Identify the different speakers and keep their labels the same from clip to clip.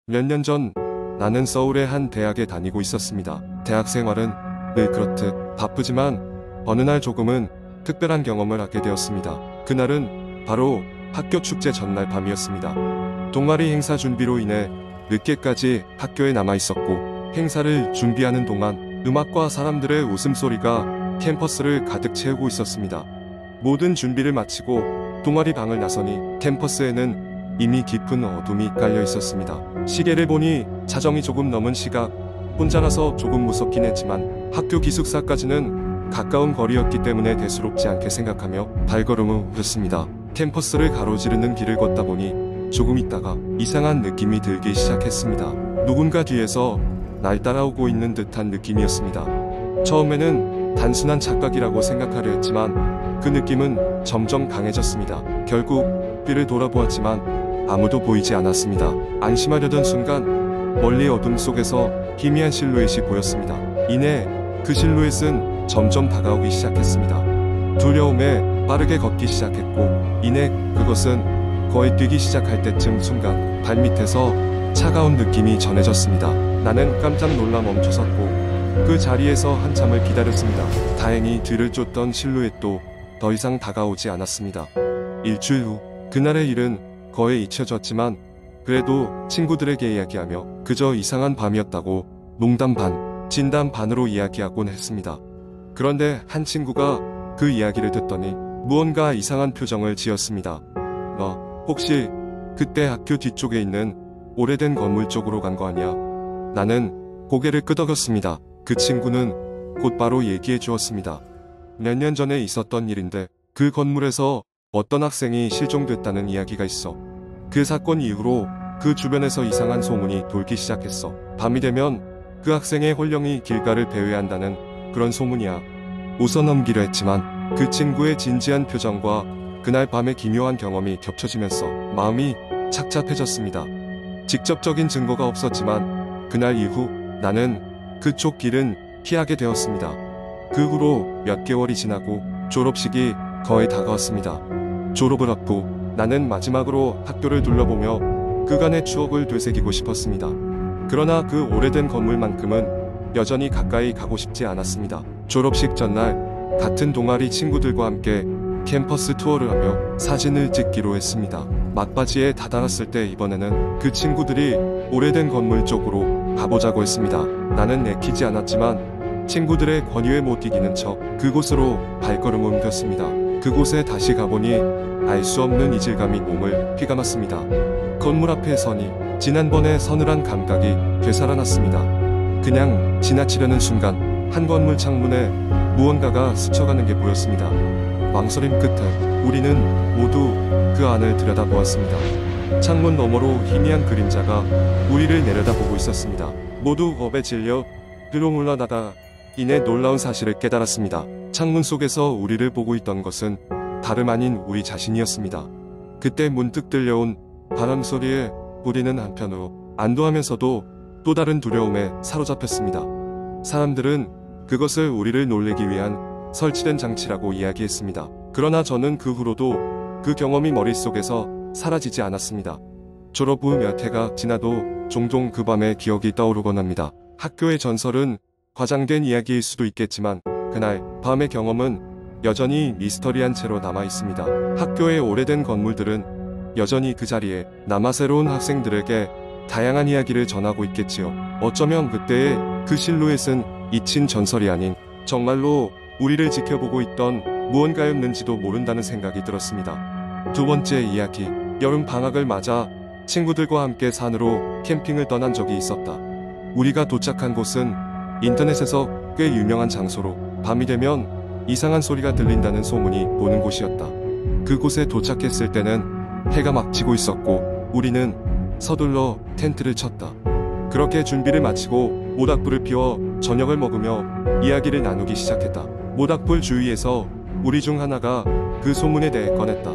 Speaker 1: 몇 년 전 나는 서울의 한 대학에 다니고 있었습니다. 대학 생활은 늘 그렇듯 바쁘지만 어느 날 조금은 특별한 경험을 하게 되었습니다. 그날은 바로 학교 축제 전날 밤이었습니다. 동아리 행사 준비로 인해 늦게까지 학교에 남아 있었고, 행사를 준비하는 동안 음악과 사람들의 웃음소리가 캠퍼스를 가득 채우고 있었습니다. 모든 준비를 마치고 동아리 방을 나서니 캠퍼스에는 이미 깊은 어둠이 깔려 있었습니다. 시계를 보니 자정이 조금 넘은 시각, 혼자라서 조금 무섭긴 했지만 학교 기숙사까지는 가까운 거리였기 때문에 대수롭지 않게 생각하며 발걸음을 옮겼습니다. 캠퍼스를 가로지르는 길을 걷다 보니 조금 있다가 이상한 느낌이 들기 시작했습니다. 누군가 뒤에서 날 따라오고 있는 듯한 느낌이었습니다. 처음에는 단순한 착각이라고 생각하려 했지만 그 느낌은 점점 강해졌습니다. 결국 뒤를 돌아보았지만 아무도 보이지 않았습니다. 안심하려던 순간 멀리 어둠 속에서 희미한 실루엣이 보였습니다. 이내 그 실루엣은 점점 다가오기 시작했습니다. 두려움에 빠르게 걷기 시작했고, 이내 그것은 거의 뛰기 시작할 때쯤 순간 발밑에서 차가운 느낌이 전해졌습니다. 나는 깜짝 놀라 멈춰섰고 그 자리에서 한참을 기다렸습니다. 다행히 뒤를 쫓던 실루엣도 더 이상 다가오지 않았습니다. 일주일 후, 그날의 일은 거의 잊혀졌지만 그래도 친구들에게 이야기하며 그저 이상한 밤이었다고 농담 반, 진담 반으로 이야기하곤 했습니다. 그런데 한 친구가 그 이야기를 듣더니 무언가 이상한 표정을 지었습니다. 너 혹시 그때 학교 뒤쪽에 있는 오래된 건물 쪽으로 간 거 아니야? 나는 고개를 끄덕였습니다. 그 친구는 곧바로 얘기해 주었습니다. 몇 년 전에 있었던 일인데 그 건물에서 어떤 학생이 실종됐다는 이야기가 있어. 그 사건 이후로 그 주변에서 이상한 소문이 돌기 시작했어. 밤이 되면 그 학생의 혼령이 길가를 배회한다는 그런 소문이야. 웃어 넘기려 했지만 그 친구의 진지한 표정과 그날 밤의 기묘한 경험이 겹쳐지면서 마음이 착잡해졌습니다. 직접적인 증거가 없었지만 그날 이후 나는 그쪽 길은 피하게 되었습니다. 그 후로 몇 개월이 지나고 졸업식이 거의 다가왔습니다. 졸업을 앞두고 나는 마지막으로 학교를 둘러보며 그간의 추억을 되새기고 싶었습니다. 그러나 그 오래된 건물만큼은 여전히 가까이 가고 싶지 않았습니다. 졸업식 전날 같은 동아리 친구들과 함께 캠퍼스 투어를 하며 사진을 찍기로 했습니다. 막바지에 다다랐을 때 이번에는 그 친구들이 오래된 건물 쪽으로 가보자고 했습니다. 나는 내키지 않았지만 친구들의 권유에 못 이기는 척 그곳으로 발걸음을 옮겼습니다. 그곳에 다시 가보니 알 수 없는 이질감이 몸을 휘감았습니다. 건물 앞에 서니 지난번의 서늘한 감각이 되살아났습니다. 그냥 지나치려는 순간 한 건물 창문에 무언가가 스쳐가는 게 보였습니다. 망설임 끝에 우리는 모두 그 안을 들여다보았습니다. 창문 너머로 희미한 그림자가 우리를 내려다보고 있었습니다. 모두 겁에 질려 들어올라다가 이내 놀라운 사실을 깨달았습니다. 창문 속에서 우리를 보고 있던 것은 다름 아닌 우리 자신이었습니다. 그때 문득 들려온 바람 소리에 우리는 한편으로 안도하면서도 또 다른 두려움에 사로잡혔습니다. 사람들은 그것을 우리를 놀래기 위한 설치된 장치라고 이야기했습니다. 그러나 저는 그 후로도 그 경험이 머릿속에서 사라지지 않았습니다. 졸업 후 몇 해가 지나도 종종 그 밤의 기억이 떠오르곤 합니다. 학교의 전설은 과장된 이야기일 수도 있겠지만 그날 밤의 경험은 여전히 미스터리한 채로 남아 있습니다. 학교의 오래된 건물들은 여전히 그 자리에 남아 새로운 학생들에게 다양한 이야기를 전하고 있겠지요. 어쩌면 그때의 그 실루엣은 잊힌 전설이 아닌 정말로 우리를 지켜보고 있던 무언가였는지도 모른다는 생각이 들었습니다. 두 번째 이야기. 여름 방학을 맞아 친구들과 함께 산으로 캠핑을 떠난 적이 있었다. 우리가 도착한 곳은 인터넷에서 꽤 유명한 장소로 밤이 되면 이상한 소리가 들린다는 소문이 도는 곳이었다. 그곳에 도착했을 때는 해가 막 지고 있었고 우리는 서둘러 텐트를 쳤다. 그렇게 준비를 마치고 모닥불을 피워 저녁을 먹으며 이야기를 나누기 시작했다. 모닥불 주위에서 우리 중 하나가 그 소문에 대해 꺼냈다.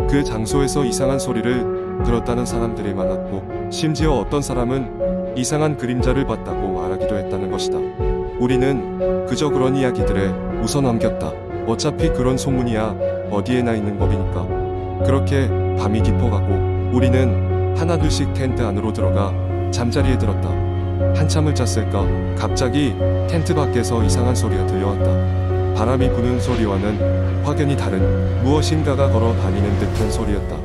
Speaker 1: 그 장소에서 이상한 소리를 들었다는 사람들이 많았고 심지어 어떤 사람은 이상한 그림자를 봤다고 말하기도 했다는 것이다. 우리는 그저 그런 이야기들에 웃어 넘겼다. 어차피 그런 소문이야 어디에나 있는 법이니까. 그렇게 밤이 깊어가고 우리는 하나둘씩 텐트 안으로 들어가 잠자리에 들었다. 한참을 잤을까 갑자기 텐트 밖에서 이상한 소리가 들려왔다. 바람이 부는 소리와는 확연히 다른 무엇인가가 걸어 다니는 듯한 소리였다.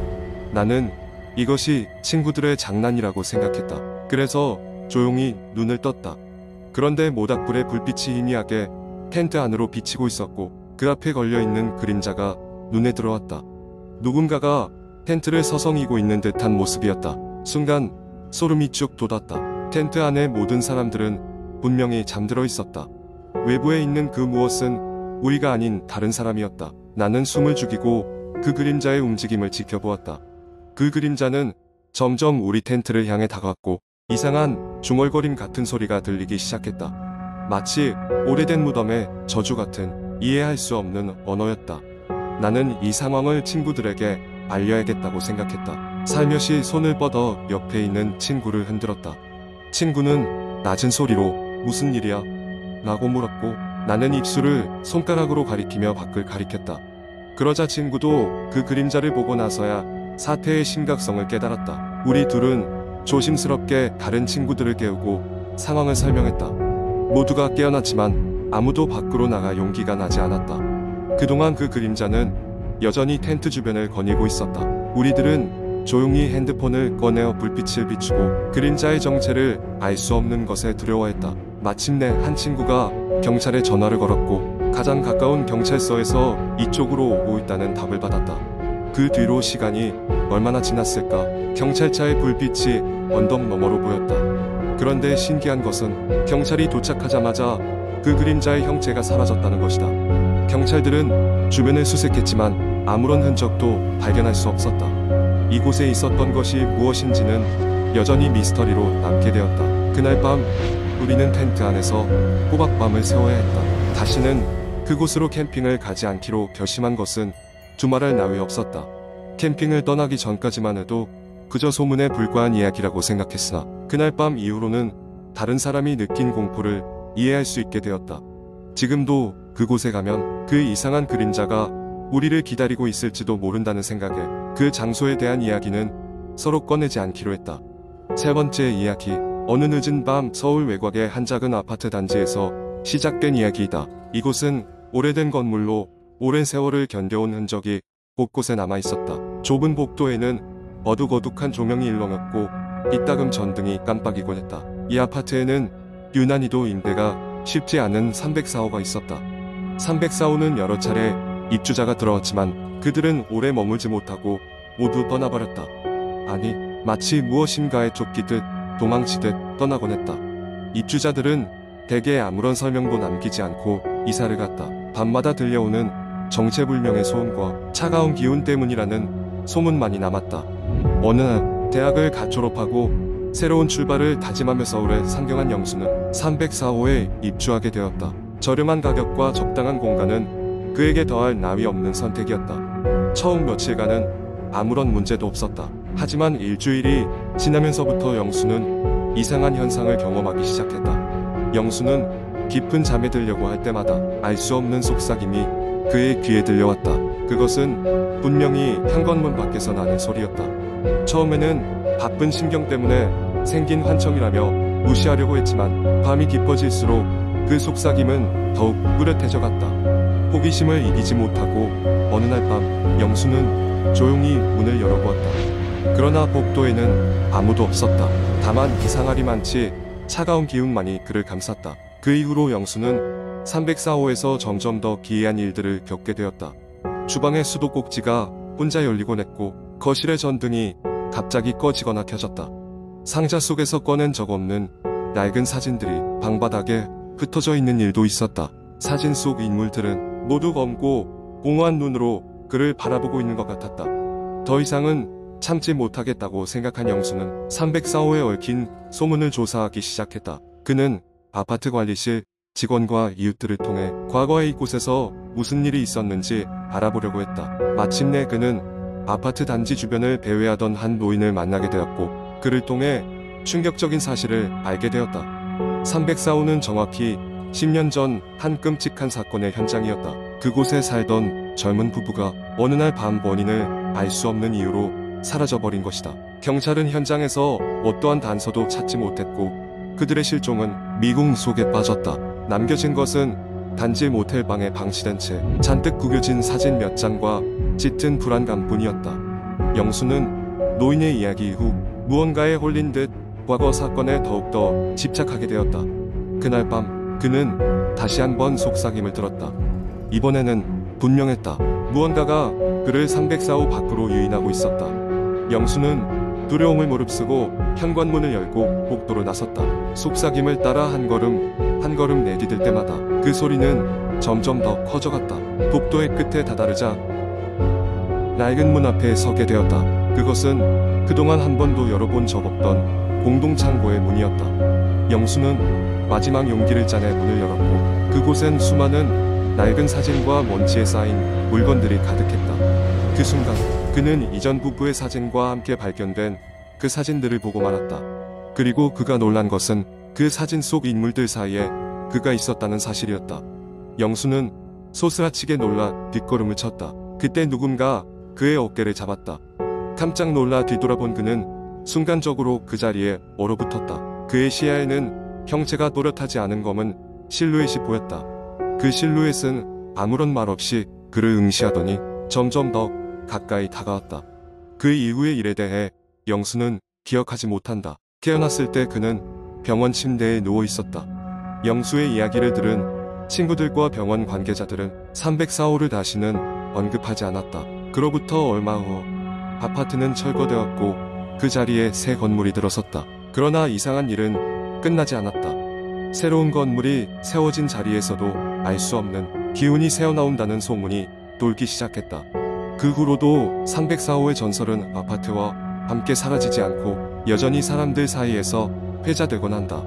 Speaker 1: 나는 이것이 친구들의 장난이라고 생각했다. 그래서 조용히 눈을 떴다. 그런데 모닥불의 불빛이 희미하게 텐트 안으로 비치고 있었고 그 앞에 걸려있는 그림자가 눈에 들어왔다. 누군가가 텐트를 서성이고 있는 듯한 모습이었다. 순간 소름이 쭉 돋았다. 텐트 안의 모든 사람들은 분명히 잠들어 있었다. 외부에 있는 그 무엇은 우리가 아닌 다른 사람이었다. 나는 숨을 죽이고 그 그림자의 움직임을 지켜보았다. 그 그림자는 점점 우리 텐트를 향해 다가왔고 이상한 중얼거림 같은 소리가 들리기 시작했다. 마치 오래된 무덤의 저주 같은 이해할 수 없는 언어였다. 나는 이 상황을 친구들에게 알려야겠다고 생각했다. 살며시 손을 뻗어 옆에 있는 친구를 흔들었다. 친구는 낮은 소리로 무슨 일이야? 라고 물었고 나는 입술을 손가락으로 가리키며 밖을 가리켰다. 그러자 친구도 그 그림자를 보고 나서야 사태의 심각성을 깨달았다. 우리 둘은 조심스럽게 다른 친구들을 깨우고 상황을 설명했다. 모두가 깨어났지만 아무도 밖으로 나가 용기가 나지 않았다. 그동안 그 그림자는 여전히 텐트 주변을 거닐고 있었다. 우리들은 조용히 핸드폰을 꺼내어 불빛을 비추고 그림자의 정체를 알 수 없는 것에 두려워했다. 마침내 한 친구가 경찰에 전화를 걸었고 가장 가까운 경찰서에서 이쪽으로 오고 있다는 답을 받았다. 그 뒤로 시간이 얼마나 지났을까? 경찰차의 불빛이 언덕 너머로 보였다. 그런데 신기한 것은 경찰이 도착하자마자 그 그림자의 형체가 사라졌다는 것이다. 경찰들은 주변을 수색했지만 아무런 흔적도 발견할 수 없었다. 이곳에 있었던 것이 무엇인지는 여전히 미스터리로 남게 되었다. 그날 밤 우리는 텐트 안에서 꼬박밤을 새워야 했다. 다시는 그곳으로 캠핑을 가지 않기로 결심한 것은 두말할 나위 없었다. 캠핑을 떠나기 전까지만 해도 그저 소문에 불과한 이야기라고 생각했으나 그날 밤 이후로는 다른 사람이 느낀 공포를 이해할 수 있게 되었다. 지금도 그곳에 가면 그 이상한 그림자가 우리를 기다리고 있을지도 모른다는 생각에 그 장소에 대한 이야기는 서로 꺼내지 않기로 했다. 세 번째 이야기. 어느 늦은 밤 서울 외곽의 한 작은 아파트 단지에서 시작된 이야기이다. 이곳은 오래된 건물로 오랜 세월을 견뎌온 흔적이 곳곳에 남아있었다. 좁은 복도에는 어둑어둑한 조명이 일렁였고 이따금 전등이 깜빡이곤 했다. 이 아파트에는 유난히도 임대가 쉽지 않은 304호가 있었다. 304호는 여러 차례 입주자가 들어왔지만 그들은 오래 머물지 못하고 모두 떠나버렸다. 아니, 마치 무엇인가에 쫓기듯 도망치듯 떠나곤 했다. 입주자들은 대개 아무런 설명도 남기지 않고 이사를 갔다. 밤마다 들려오는 정체불명의 소음과 차가운 기운 때문이라는 소문만이 남았다. 어느 날 대학을 갓 졸업하고 새로운 출발을 다짐하며 서울에 상경한 영수는 304호에 입주하게 되었다. 저렴한 가격과 적당한 공간은 그에게 더할 나위 없는 선택이었다. 처음 며칠간은 아무런 문제도 없었다. 하지만 일주일이 지나면서부터 영수는 이상한 현상을 경험하기 시작했다. 영수는 깊은 잠에 들려고 할 때마다 알 수 없는 속삭임이 그의 귀에 들려왔다. 그것은 분명히 현관문 밖에서 나는 소리였다. 처음에는 바쁜 신경 때문에 생긴 환청이라며 무시하려고 했지만 밤이 깊어질수록 그 속삭임은 더욱 뚜렷해져 갔다. 호기심을 이기지 못하고 어느 날 밤 영수는 조용히 문을 열어보았다. 그러나 복도에는 아무도 없었다. 다만 이상하리만치 차가운 기운만이 그를 감쌌다. 그 이후로 영수는 304호에서 점점 더 기이한 일들을 겪게 되었다. 주방의 수도꼭지가 혼자 열리곤 했고 거실의 전등이 갑자기 꺼지거나 켜졌다. 상자 속에서 꺼낸 적 없는 낡은 사진들이 방바닥에 흩어져 있는 일도 있었다. 사진 속 인물들은 모두 검고 공허한 눈으로 그를 바라보고 있는 것 같았다. 더 이상은 참지 못하겠다고 생각한 영수는 304호에 얽힌 소문을 조사하기 시작했다. 그는 아파트 관리실 직원과 이웃들을 통해 과거에 이곳에서 무슨 일이 있었는지 알아보려고 했다. 마침내 그는 아파트 단지 주변을 배회하던 한 노인을 만나게 되었고 그를 통해 충격적인 사실을 알게 되었다. 304호는 정확히 10년 전 한 끔찍한 사건의 현장이었다. 그곳에 살던 젊은 부부가 어느 날 밤 원인을 알 수 없는 이유로 사라져버린 것이다. 경찰은 현장에서 어떠한 단서도 찾지 못했고 그들의 실종은 미궁 속에 빠졌다. 남겨진 것은 단지 모텔 방에 방치된 채 잔뜩 구겨진 사진 몇 장과 짙은 불안감뿐이었다. 영수는 노인의 이야기 이후 무언가에 홀린 듯 과거 사건에 더욱더 집착하게 되었다. 그날 밤 그는 다시 한번 속삭임을 들었다. 이번에는 분명했다. 무언가가 그를 304호 밖으로 유인하고 있었다. 영수는 두려움을 무릅쓰고 현관문을 열고 복도로 나섰다. 속삭임을 따라 한 걸음 내디딜 때마다 그 소리는 점점 더 커져갔다. 복도의 끝에 다다르자 낡은 문 앞에 서게 되었다. 그것은 그동안 한 번도 열어본 적 없던 공동창고의 문이었다. 영수는 마지막 용기를 짜내 문을 열었고 그곳엔 수많은 낡은 사진과 먼지에 쌓인 물건들이 가득했다. 그 순간 그는 이전 부부의 사진과 함께 발견된 그 사진들을 보고 말았다. 그리고 그가 놀란 것은 그 사진 속 인물들 사이에 그가 있었다는 사실이었다. 영수는 소스라치게 놀라 뒷걸음을 쳤다. 그때 누군가 그의 어깨를 잡았다. 깜짝 놀라 뒤돌아본 그는 순간적으로 그 자리에 얼어붙었다. 그의 시야에는 형체가 또렷하지 않은 검은 실루엣이 보였다. 그 실루엣은 아무런 말 없이 그를 응시하더니 점점 더 가까이 다가왔다. 그 이후의 일에 대해 영수는 기억하지 못한다. 깨어났을 때 그는 병원 침대에 누워 있었다. 영수의 이야기를 들은 친구들과 병원 관계자들은 304호를 다시는 언급하지 않았다. 그로부터 얼마 후 아파트는 철거되었고 그 자리에 새 건물이 들어섰다. 그러나 이상한 일은 끝나지 않았다. 새로운 건물이 세워진 자리에서도 알 수 없는 기운이 새어나온다는 소문이 돌기 시작했다. 그 후로도 304호의 전설은 아파트와 함께 사라지지 않고 여전히 사람들 사이에서 회자되곤 한다.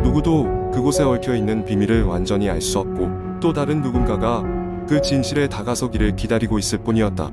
Speaker 1: 누구도 그곳에 얽혀있는 비밀을 완전히 알 수 없고 또 다른 누군가가 그 진실에 다가서기를 기다리고 있을 뿐이었다.